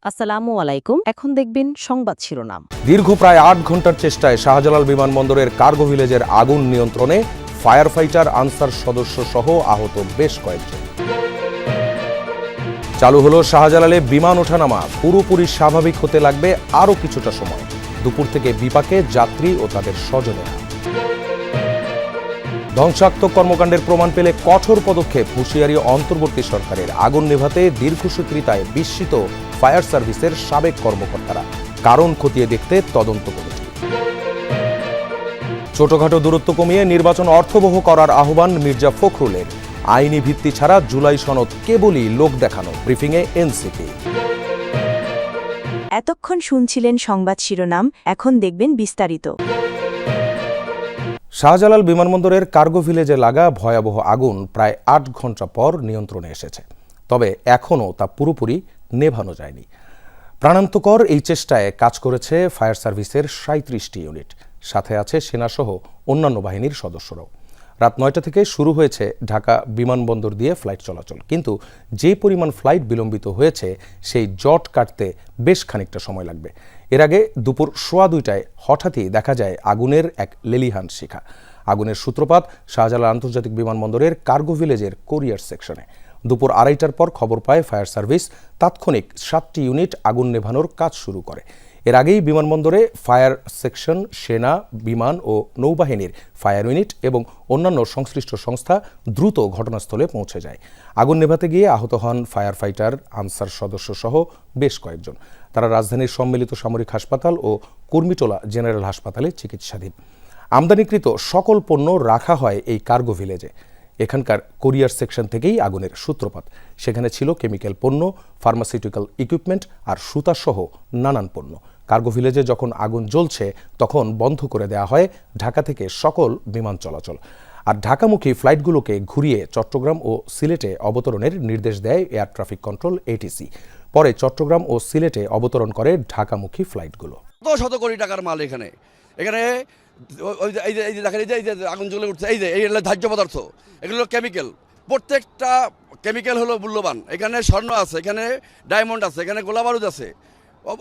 আসসালামু আলাইকুম। এখন দেখবেন সংবাদ শিরোনাম। দীর্ঘ প্রায় ৮ ঘন্টার চেষ্টায় শাহজালাল বিমানবন্দরের কার্গো ভিলেজের আগুন নিয়ন্ত্রণে ফায়ার ফাইটার আনসার সদস্য সহ আহত বেশ কয়েকজন। চালু হলো শাহজালালে বিমান ওঠানামা, পুরোপুরি স্বাভাবিক হতে লাগবে আরও কিছুটা সময়। দুপুর থেকে বিপাকে যাত্রী ও তাদের স্বজনেরা। ধ্বংসাত্মক কর্মকাণ্ডের প্রমাণ পেলে কঠোর পদক্ষেপ, হুঁশিয়ারি অন্তর্বর্তী সরকারের। আগুন নেভাতে দীর্ঘসূত্রিতায় বিস্মিত ফায়ার সার্ভিসের সাবেক কর্মকর্তারা। কারণ খতিয়ে দেখতে তদন্ত কমিটি। ছোটখাটো দূরত্ব কমিয়ে নির্বাচন অর্থবহ করার আহ্বান মির্জা ফখরুলের। আইনি ভিত্তি ছাড়া জুলাই সনদ কেবলই লোক দেখানো, ব্রিফিংয়ে এনসিপি। এতক্ষণ শুনছিলেন সংবাদ শিরোনাম, এখন দেখবেন বিস্তারিত। শাহজালাল বিমানবন্দরের কার্গো ভিলেজে লাগা ভয়াবহ আগুন প্রায় ৮ ঘন্টা পর নিয়ন্ত্রণে এসেছে। তবে এখনও তা পুরোপুরি নেভানো যায়নি। প্রাণান্তকর এই চেষ্টায় কাজ করেছে ফায়ার সার্ভিসের ৩৭টি ইউনিট, সাথে আছে সেনাসহ অন্যান্য বাহিনীর সদস্যরাও। রাত ৯টা থেকে শুরু হয়েছে ঢাকা বিমানবন্দর দিয়ে ফ্লাইট চলাচল, কিন্তু যে পরিমাণ ফ্লাইট বিলম্বিত হয়েছে সেই জট কাটতে বেশ খানিকটা সময় লাগবে। এর আগে দুপুর ১:২টায় হঠাৎই দেখা যায় আগুনের এক লেলিহান শিখা। আগুনের সূত্রপাত শাহজালাল আন্তর্জাতিক বিমানবন্দরের কার্গো ভিলেজের কোরিয়ার সেকশনে। দুপুর ২:৩০টার পর খবর পায় ফায়ার সার্ভিস। তাৎক্ষণিক ৭টি ইউনিট আগুন নেভানোর কাজ শুরু করে। এর আগেই বিমানবন্দরে ফায়ার সেকশন, সেনা, বিমান ও নৌবাহিনীর ফায়ার ইউনিট এবং অন্যান্য সংশ্লিষ্ট সংস্থা দ্রুত ঘটনাস্থলে পৌঁছে যায়। আগুন নেভাতে গিয়ে আহত হন ফায়ার ফাইটার আনসার সদস্য সহ বেশ কয়েকজন। তারা রাজধানীর সম্মিলিত সামরিক হাসপাতাল ও কুর্মিটোলা জেনারেল হাসপাতালে চিকিৎসাধীন। আমদানিকৃত সকল পণ্য রাখা হয় এই কার্গো ভিলেজে। এখানকার কোরিয়ার সেকশন থেকেই আগুনের সূত্রপাত। সেখানে ছিল কেমিক্যাল পণ্য, ফার্মাসিউটিক্যাল ইকুইপমেন্ট আর সুতাসহ নানান পণ্য। কার্গো ভিলেজে যখন আগুন জ্বলছে তখন বন্ধ করে দেওয়া হয় ঢাকা থেকে সকল বিমান চলাচল। আর ঢাকামুখী ফ্লাইটগুলোকে ঘুরিয়ে চট্টগ্রাম ও সিলেটে অবতরণের নির্দেশ দেয় এয়ার ট্রাফিক কন্ট্রোল এটিসি। পরে চট্টগ্রাম ও সিলেটে অবতরণ করে ঢাকামুখী ফ্লাইটগুলো। শত কোটি টাকার মাল এখানে এই যে দেখেন, এই যে আগুন জ্বলে উঠছে, এই যে এই ধার্য পদার্থ, এগুলো কেমিক্যাল। প্রত্যেকটা কেমিক্যাল হলো মূল্যবান। এখানে স্বর্ণ আছে, এখানে ডায়মন্ড আছে, এখানে গোলা বারুদ আছে,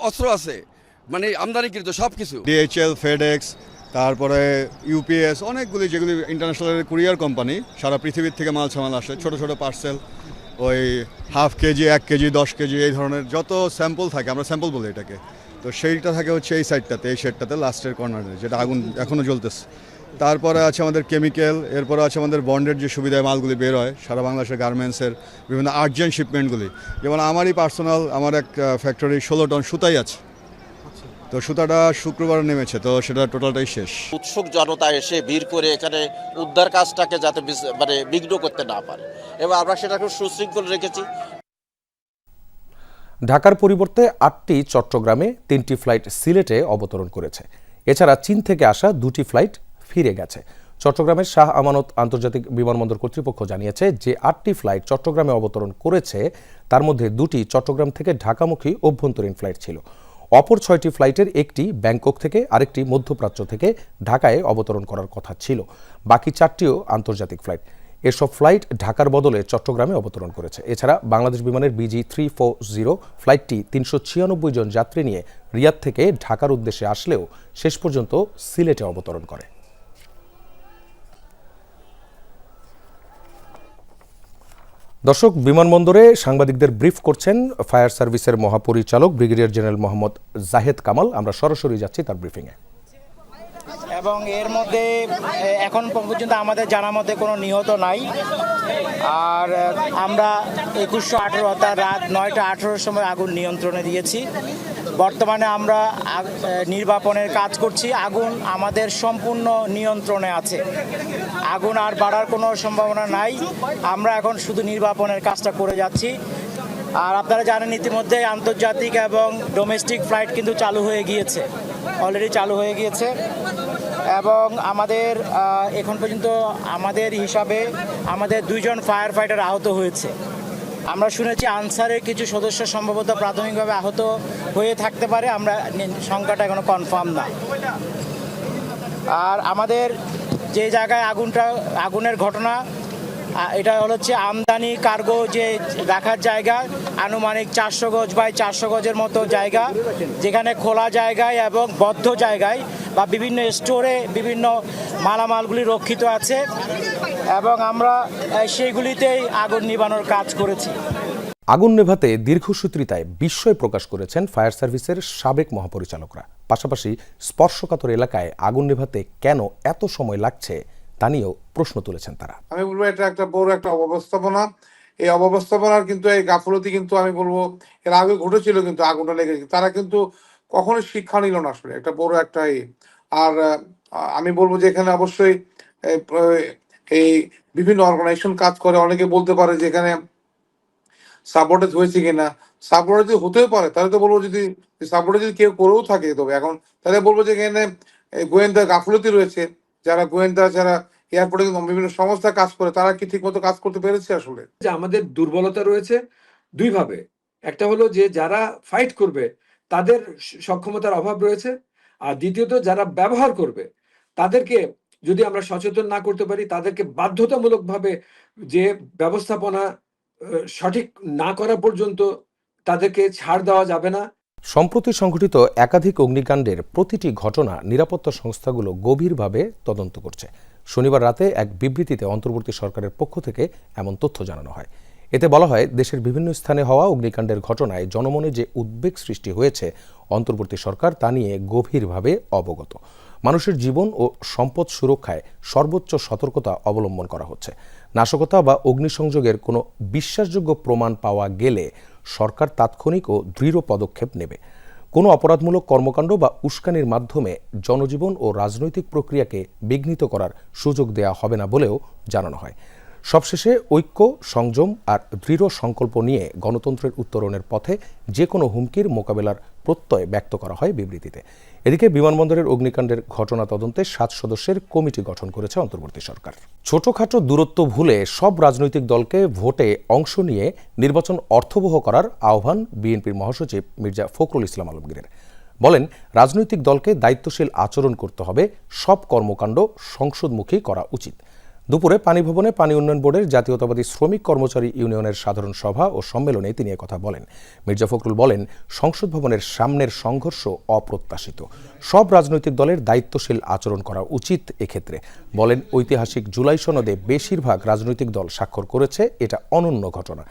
অস্ত্র আছে, মানে আমদানিকৃত সব কিছু। DHL, FedEx, তারপরে UPS, অনেকগুলি যেগুলি ইন্টারন্যাশনাল কুরিয়ার কোম্পানি, সারা পৃথিবীর থেকে মাল সামাল আসে। ছোট ছোট পার্সেল, ওই হাফ কেজি, 1 কেজি, 10 কেজি, এই ধরনের যত স্যাম্পল থাকে, আমরা স্যাম্পল বলি এটাকে, তো সেইটা থাকে হচ্ছে এই সাইডটাতে, এই শেডটাতে লাস্টের কর্নারে, যেটা আগুন এখনও জ্বলতেছে। তারপরে আছে আমাদের কেমিক্যাল, এরপরে আছে আমাদের বন্ডের যে সুবিধায় মালগুলি বের হয় সারা বাংলাদেশের গার্মেন্টসের বিভিন্ন আর্জেন্ট শিপমেন্টগুলি। যেমন আমারই পার্সোনাল, আমার এক ফ্যাক্টরি 16 টন সুতাই আছে, তো সুতাটা শুক্রবার নেমেছে, তো সেটা টোটালটাই শেষ। উৎসুক জনতা এসে ভিড় করে এখানে উদ্ধার কাজটাকে যাতে বিঘ্ন করতে না পারে, এবং আমরা সেটাকে সুশৃঙ্খল রেখেছি। ঢাকার পরিবর্তে 8টি চট্টগ্রামে, 3টি ফ্লাইট সিলেটে অবতরণ করেছে। এছাড়া চীন থেকে আসা 2টি ফ্লাইট ফিরে গেছে। চট্টগ্রামের শাহ আমানত আন্তর্জাতিক বিমানবন্দর কর্তৃপক্ষ জানিয়েছে যে 8টি ফ্লাইট চট্টগ্রামে অবতরণ করেছে, তার মধ্যে 2টি চট্টগ্রাম থেকে ঢাকামুখী অভ্যন্তরীণ ফ্লাইট ছিল। অপর 6টি ফ্লাইটের একটি ব্যাংকক থেকে, আরেকটি মধ্যপ্রাচ্য থেকে ঢাকায় অবতরণ করার কথা ছিল। বাকি 4টিও আন্তর্জাতিক ফ্লাইট। এসব ফ্লাইট ঢাকার বদলে চট্টগ্রামে অবতরণ করেছে। এছাড়া বাংলাদেশ বিমানের BG340 ফ্লাইটটি 396 জন যাত্রী নিয়ে রিয়াদ থেকে ঢাকার উদ্দেশ্যে আসলেও শেষ পর্যন্ত সিলেটে অবতরণ করে। দর্শক, বিমানবন্দরে সাংবাদিকদের ব্রিফ করছেন ফায়ার সার্ভিসের মহাপরিচালক ব্রিগেডিয়ার জেনারেল মোহাম্মদ জাহেদ কামাল। আমরা সরাসরি যাচ্ছি তার ব্রিফিংয়ে। এবং এর মধ্যে এখন পর্যন্ত আমাদের জানা মতে কোনো নিহত নাই। আর আমরা 2118 অর্থাৎ রাত 9টা 18-র সময় আগুন নিয়ন্ত্রণে দিয়েছি। বর্তমানে আমরা নির্বাপনের কাজ করছি। আগুন আমাদের সম্পূর্ণ নিয়ন্ত্রণে আছে, আগুন আর বাড়ার কোনো সম্ভাবনা নাই। আমরা এখন শুধু নির্বাপনের কাজটা করে যাচ্ছি। আর আপনারা জানেন ইতিমধ্যে আন্তর্জাতিক এবং ডোমেস্টিক ফ্লাইট কিন্তু চালু হয়ে গিয়েছে, অলরেডি চালু হয়ে গিয়েছে। এবং আমাদের এখন পর্যন্ত আমাদের হিসাবে আমাদের 2 জন ফায়ার ফাইটার আহত হয়েছে। আমরা শুনেছি আনসারের কিছু সদস্য সম্ভবত প্রাথমিকভাবে আহত হয়ে থাকতে পারে, আমরা সংখ্যাটা এখনো কনফার্ম না। আর আমাদের যে জায়গায় আগুনের ঘটনা, এটা হচ্ছে আমদানি কার্গো যে রাখার জায়গা, আনুমানিক 400 গজ বাই 400 গজের মতো জায়গা, যেখানে খোলা জায়গায় এবং বদ্ধ জায়গায় বা বিভিন্ন স্টোরে বিভিন্ন মালামালগুলি রক্ষিত আছে এবং আমরা সেইগুলিতেই আগুন নিভানোর কাজ করেছি। আগুন নেভাতে দীর্ঘসূত্রিতায় বিস্ময় প্রকাশ করেছেন ফায়ার সার্ভিসের সাবেক মহাপরিচালকরা। পাশাপাশি স্পর্শকাতর এলাকায় আগুন নেভাতে কেন এত সময় লাগছে তা নিয়েও প্রশ্ন তুলেছেন তারা। আমি বলবো এটা একটা বড় একটা অব্যবস্থাপনা। এই অব্যবস্থাপনার কিন্তু এই গাফলতি কিন্তু আমি বলবো এর আগে ঘটেছিল, কিন্তু আগুনটা লেগেছে, তারা কিন্তু কখনো শিক্ষা নিল না আসলে, একটা বড় একটা আর আমি বলবো যে এখানে অবশ্যই এই বিভিন্ন অর্গানাইজেশন কাজ করে। অনেকে বলতে পারে যে এখানে সাপোর্টেজ হয়েছে কিনা, সাপোর্টেজ যদি হতেও পারে তাহলে তো বলবো, যদি সাপোর্টেজ যদি কেউ করেও থাকে তবে এখন তাহলে বলবো যে এখানে গোয়েন্দা গাফলতি রয়েছে। যারা গোয়েন্দা, যারা এয়ারপোর্টে বিভিন্ন সংস্থা কাজ করে, তারা কি ঠিক মতো কাজ করতে পেরেছে আসলে? যে আমাদের দুর্বলতা রয়েছে দুই ভাবে। একটা হলো যে যারা ফাইট করবে তাদের সক্ষমতার অভাব রয়েছে, আর দ্বিতীয়ত যারা ব্যবহার করবে তাদেরকে যদি আমরা সচেতন না করতে পারি, তাদেরকে বাধ্যতামূলকভাবে যে ব্যবস্থাপনা সঠিক না করা পর্যন্ত তাদেরকে ছাড় দেওয়া যাবে না। সম্প্রতি সংঘটিত একাধিক অগ্নিকাণ্ডের প্রতিটি ঘটনা নিরাপত্তা সংস্থাগুলো গভীরভাবে তদন্ত করছে। শনিবার রাতে এক বিবৃতিতে অন্তর্বর্তী সরকারের পক্ষ থেকে এমন তথ্য জানানো হয়। এতে বলা হয়, দেশের বিভিন্ন স্থানে হওয়া অগ্নিকাণ্ডের ঘটনায় জনমনে যে উদ্বেগ সৃষ্টি হয়েছে, অন্তর্বর্তী সরকার তা নিয়ে গভীরভাবে অবগত। মানুষের জীবন ও সম্পদ সুরক্ষায় সর্বোচ্চ সতর্কতা অবলম্বন করা হচ্ছে। নাশকতা বা অগ্নিসংযোগের কোনো বিশ্বাসযোগ্য প্রমাণ পাওয়া গেলে সরকার তাৎক্ষণিক ও দৃঢ় পদক্ষেপ নেবে। কোনো অপরাধমূলক কর্মকাণ্ড বা উস্কানির মাধ্যমে জনজীবন ও রাজনৈতিক প্রক্রিয়াকে বিঘ্নিত করার সুযোগ দেওয়া হবে না বলেও জানানো হয়। সবশেষে ঐক্য, সংযম আর দৃঢ় সংকল্প নিয়ে গণতন্ত্রের উত্তরণের পথে যে কোনো হুমকির মোকাবেলার প্রত্যয় ব্যক্ত করা হয় বিবৃতিতে। এদিকে বিমানবন্দরের অগ্নিকাণ্ডের ঘটনা তদন্তে 7 সদস্যের কমিটি গঠন করেছে অন্তর্বর্তী সরকার। ছোটখাটো দূরত্ব ভুলে সব রাজনৈতিক দলকে ভোটে অংশ নিয়ে নির্বাচন অর্থবহ করার আহ্বান বিএনপির মহাসচিব মির্জা ফখরুল ইসলাম আলমগীরের। বলেন, রাজনৈতিক দলকে দায়িত্বশীল আচরণ করতে হবে, সব কর্মকাণ্ড সংসদমুখী করা উচিত। দুপুরে পানি ভবনে পানি উন্নয়ন বোর্ডের জাতীয়তাবাদী শ্রমিক কর্মচারী ইউনিয়নের সাধারণ সভা ও সম্মেলনে তিনি একথা বলেন। মির্জা ফখরুল বলেন, সংসদ ভবনের সামনের সংঘর্ষ অপ্রত্যাশিত, সব রাজনৈতিক দলের দায়িত্বশীল আচরণ করা উচিত। এক্ষেত্রে বলেন, ঐতিহাসিক জুলাই সনদে বেশিরভাগ রাজনৈতিক দল স্বাক্ষর করেছে, এটা অনন্য ঘটনা।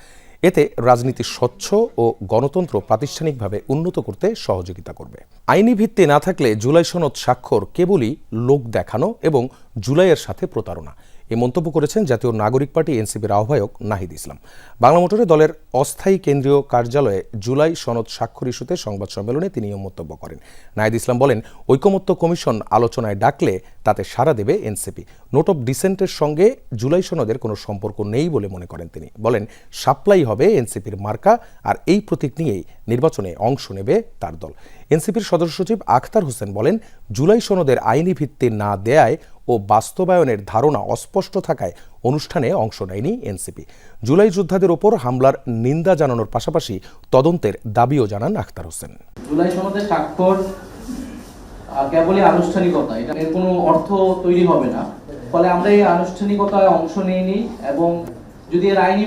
এতে রাজনীতি স্বচ্ছ ও গণতন্ত্র প্রাতিষ্ঠানিকভাবে উন্নত করতে সহযোগিতা করবে। আইনি ভিত্তি না থাকলে জুলাই সনদ স্বাক্ষর কেবলই লোক দেখানো এবং জুলাইয়ের সাথে প্রতারণা, এই মন্তব্য করেছেন জাতীয় নাগরিক পার্টি এনসিপির আহ্বায়ক নাহিদ ইসলাম। বাংলা মোটরে দলের অস্থায়ী কেন্দ্রীয় কার্যালয়ে জুলাই সনদ স্বাক্ষর ইস্যুতে সংবাদ সম্মেলনে তিনি মন্তব্য করেন। নাহিদ ইসলাম বলেন, ঐকমত্য কমিশন আলোচনায় ডাকলে তাতে সাড়া দেবে এনসিপি। নোট অফ ডিসেন্টের সঙ্গে জুলাই সনদের কোনো সম্পর্ক নেই বলে মনে করেন তিনি। বলেন, সাপ্লাই হবে এনসিপির মার্কা, আর এই প্রতীক নিয়েই নির্বাচনে অংশ নেবে তার দল। এনসিপির সদস্য সচিব আখতার হোসেন বলেন, জুলাই সনদের আইনি ভিত্তি না দেয়ায় ও বাস্তবায়নের ধারণা অস্পষ্ট থাকায় অনুষ্ঠানে অংশ নেয়নি এনসিপি। জুলাই যোদ্ধাদের ওপর হামলার নিন্দা জানানোর পাশাপাশি তদন্তের দাবিও জানান আখতার হোসেন। জুলাই সনদের স্বাক্ষর কেবলই আনুষ্ঠানিকতা, এটা এর কোনো অর্থ তৈরি হবে না। ফলে আমরা এই আনুষ্ঠানিকতায় অংশ নিইনি, এবং যদি এর আইনি